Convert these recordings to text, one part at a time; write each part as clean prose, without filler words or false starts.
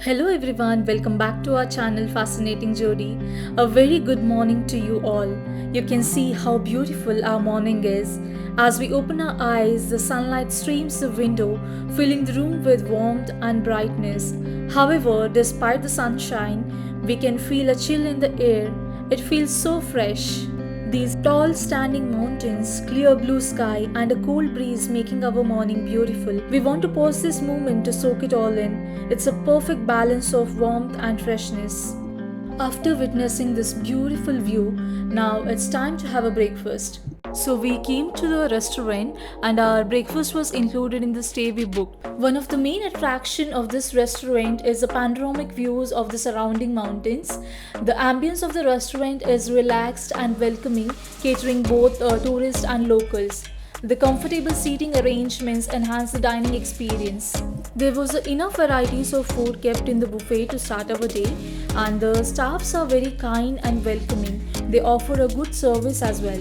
Hello everyone, welcome back to our channel Fascinating Jodi. A very good morning to you all. You can see how beautiful our morning is. As we open our eyes, the sunlight streams the window, filling the room with warmth and brightness. However, despite the sunshine, we can feel a chill in the air. It feels so fresh. These tall standing mountains, clear blue sky, and a cool breeze making our morning beautiful. We want to pause this moment to soak it all in. It's a perfect balance of warmth and freshness. After witnessing this beautiful view, now it's time to have a breakfast. So we came to the restaurant and our breakfast was included in the stay we booked. One of the main attraction of this restaurant is the panoramic views of the surrounding mountains. The ambience of the restaurant is relaxed and welcoming, catering both tourists and locals. The comfortable seating arrangements enhance the dining experience. There was enough varieties of food kept in the buffet to start our day, and the staffs are very kind and welcoming. They offer a good service as well.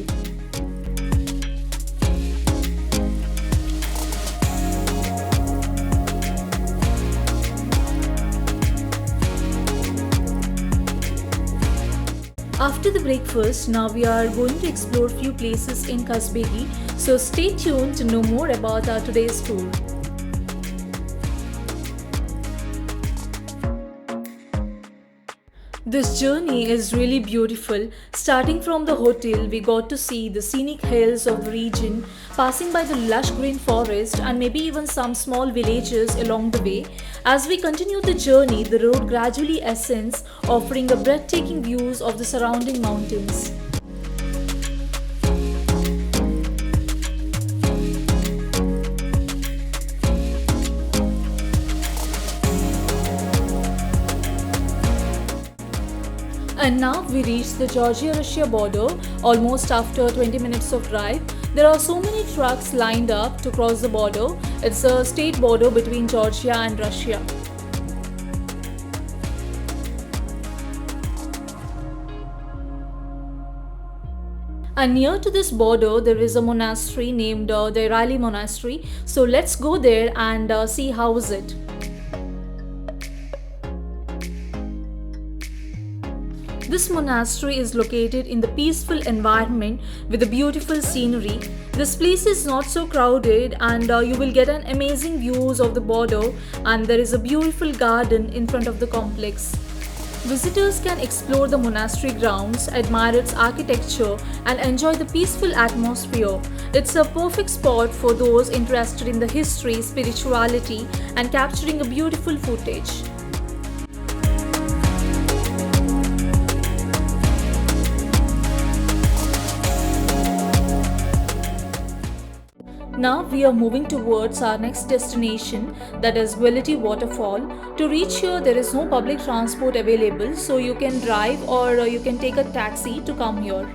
After the breakfast, now we are going to explore few places in Kasbegi, so stay tuned to know more about our today's tour. This journey is really beautiful. Starting from the hotel, we got to see the scenic hills of the region, passing by the lush green forest and maybe even some small villages along the way. As we continue the journey, the road gradually ascends, offering a breathtaking views of the surrounding mountains. And now we reach the Georgia-Russia border almost after 20 minutes of drive. There are so many trucks lined up to cross the border. It's a state border between Georgia and Russia. And near to this border, there is a monastery named the Riley Monastery. So let's go there and see how is it. This monastery is located in the peaceful environment with a beautiful scenery. This place is not so crowded and you will get an amazing views of the border, and there is a beautiful garden in front of the complex. Visitors can explore the monastery grounds, admire its architecture and enjoy the peaceful atmosphere. It's a perfect spot for those interested in the history, spirituality and capturing a beautiful footage. Now we are moving towards our next destination, that is Velity Waterfall. To reach here there is no public transport available, so you can drive or you can take a taxi to come here.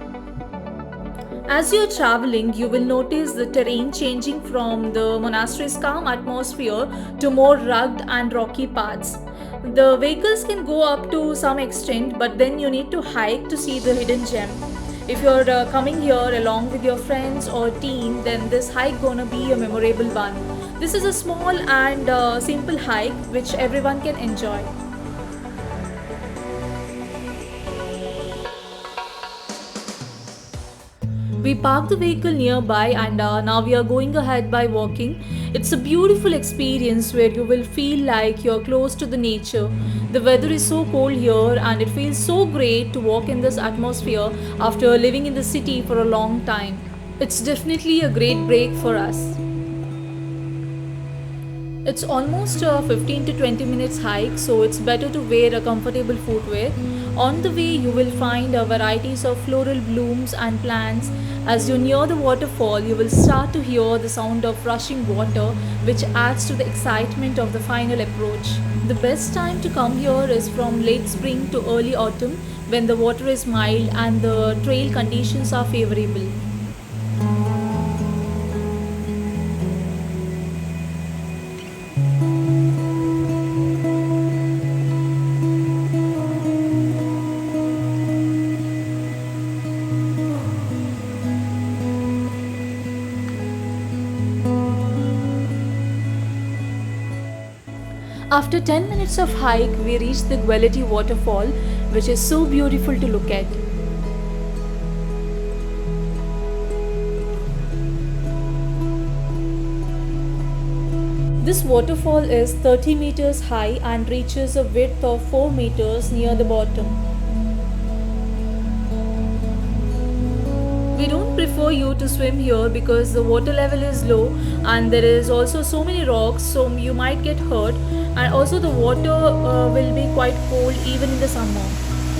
As you are traveling, you will notice the terrain changing from the monastery's calm atmosphere to more rugged and rocky paths. The vehicles can go up to some extent, but then you need to hike to see the hidden gem. If you're coming here along with your friends or team, then this hike gonna be a memorable one. This is a small and simple hike which everyone can enjoy. We parked the vehicle nearby and now we are going ahead by walking. It's a beautiful experience where you will feel like you're close to the nature. The weather is so cold here and it feels so great to walk in this atmosphere after living in the city for a long time. It's definitely a great break for us. It's almost a 15 to 20 minutes hike, so it's better to wear a comfortable footwear. On the way, you will find varieties of floral blooms and plants. As you near the waterfall, you will start to hear the sound of rushing water, which adds to the excitement of the final approach. The best time to come here is from late spring to early autumn, when the water is mild and the trail conditions are favorable. After 10 minutes of hike, we reached the Gweleti waterfall, which is so beautiful to look at. This waterfall is 30 meters high and reaches a width of 4 meters near the bottom. We don't prefer you to swim here because the water level is low and there is also so many rocks, so you might get hurt, and also the water will be quite cold even in the summer.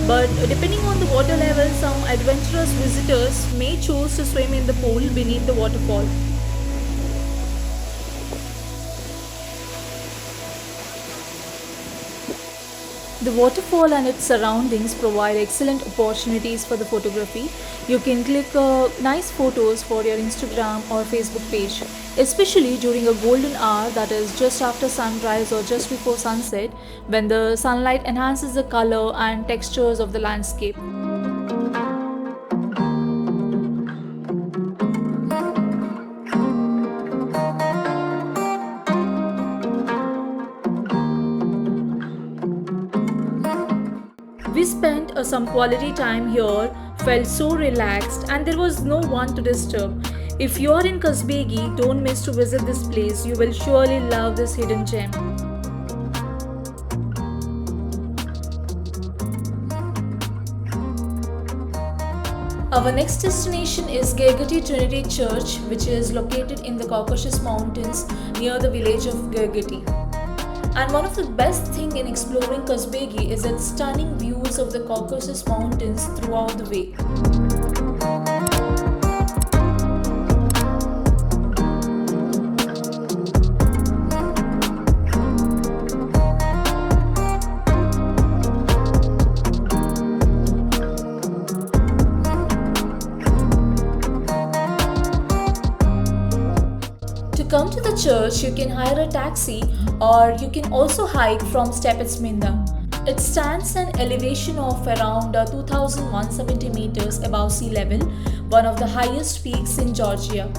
But depending on the water level, some adventurous visitors may choose to swim in the pool beneath the waterfall. The waterfall and its surroundings provide excellent opportunities for the photography. You can click nice photos for your Instagram or Facebook page, especially during a golden hour, that is just after sunrise or just before sunset, when the sunlight enhances the color and textures of the landscape. We spent some quality time here, felt so relaxed, and there was no one to disturb. If you are in Kasbegi, don't miss to visit this place. You will surely love this hidden gem. Our next destination is Gergeti Trinity Church, which is located in the Caucasus Mountains near the village of Gergeti. And one of the best things in exploring Kasbegi is its stunning views of the Caucasus Mountains throughout the way. To come to the church, you can hire a taxi or you can also hike from Stepetsminda. It stands an elevation of around 2170 meters above sea level, one of the highest peaks in Georgia.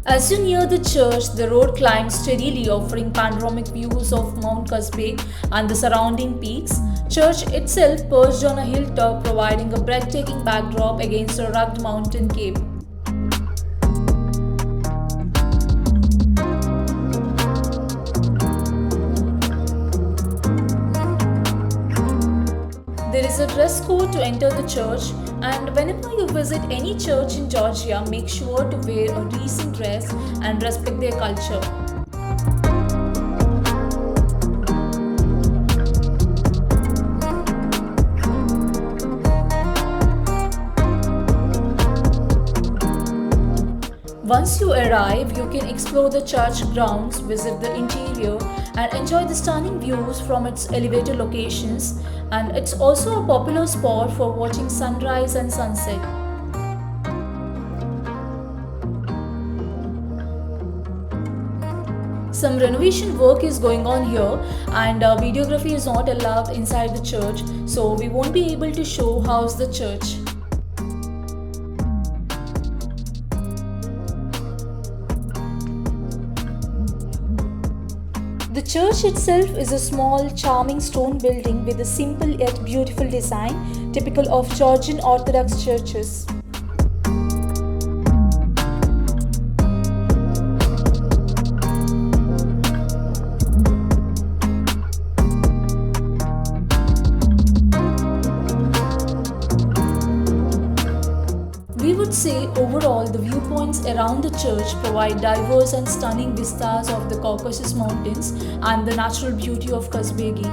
As you near the church, the road climbs steadily, offering panoramic views of Mount Kazbek and the surrounding peaks. Church itself perched on a hilltop, providing a breathtaking backdrop against a rugged mountain cape. There is a dress code to enter the church, and whenever you visit any church in Georgia, make sure to wear a decent dress and respect their culture. Once you arrive, you can explore the church grounds, visit the interior, and enjoy the stunning views from its elevated locations. And it's also a popular spot for watching sunrise and sunset. Some renovation work is going on here, and videography is not allowed inside the church, so we won't be able to show how's the church. The church itself is a small, charming stone building with a simple yet beautiful design, typical of Georgian Orthodox churches. We would say overall the viewpoints around the church provide diverse and stunning vistas of the Caucasus Mountains and the natural beauty of Kazbegi.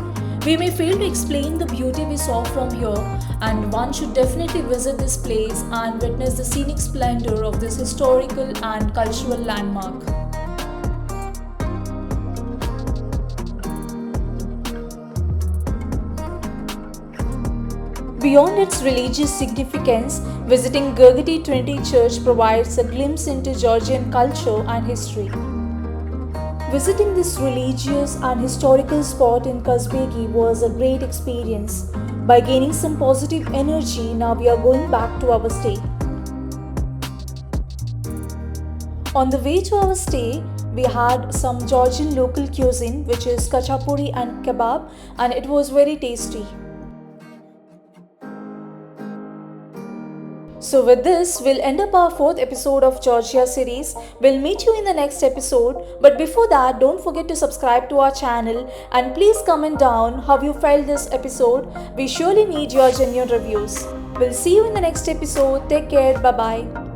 We may fail to explain the beauty we saw from here, and one should definitely visit this place and witness the scenic splendor of this historical and cultural landmark. Beyond its religious significance, visiting Gergeti Trinity Church provides a glimpse into Georgian culture and history. Visiting this religious and historical spot in Kazbegi was a great experience. By gaining some positive energy, now we are going back to our stay. On the way to our stay, we had some Georgian local cuisine, which is kachapuri and kebab, and it was very tasty. So, with this, we'll end up our fourth episode of Georgia series. We'll meet you in the next episode. But before that, don't forget to subscribe to our channel and please comment down how you felt this episode. We surely need your genuine reviews. We'll see you in the next episode. Take care. Bye bye.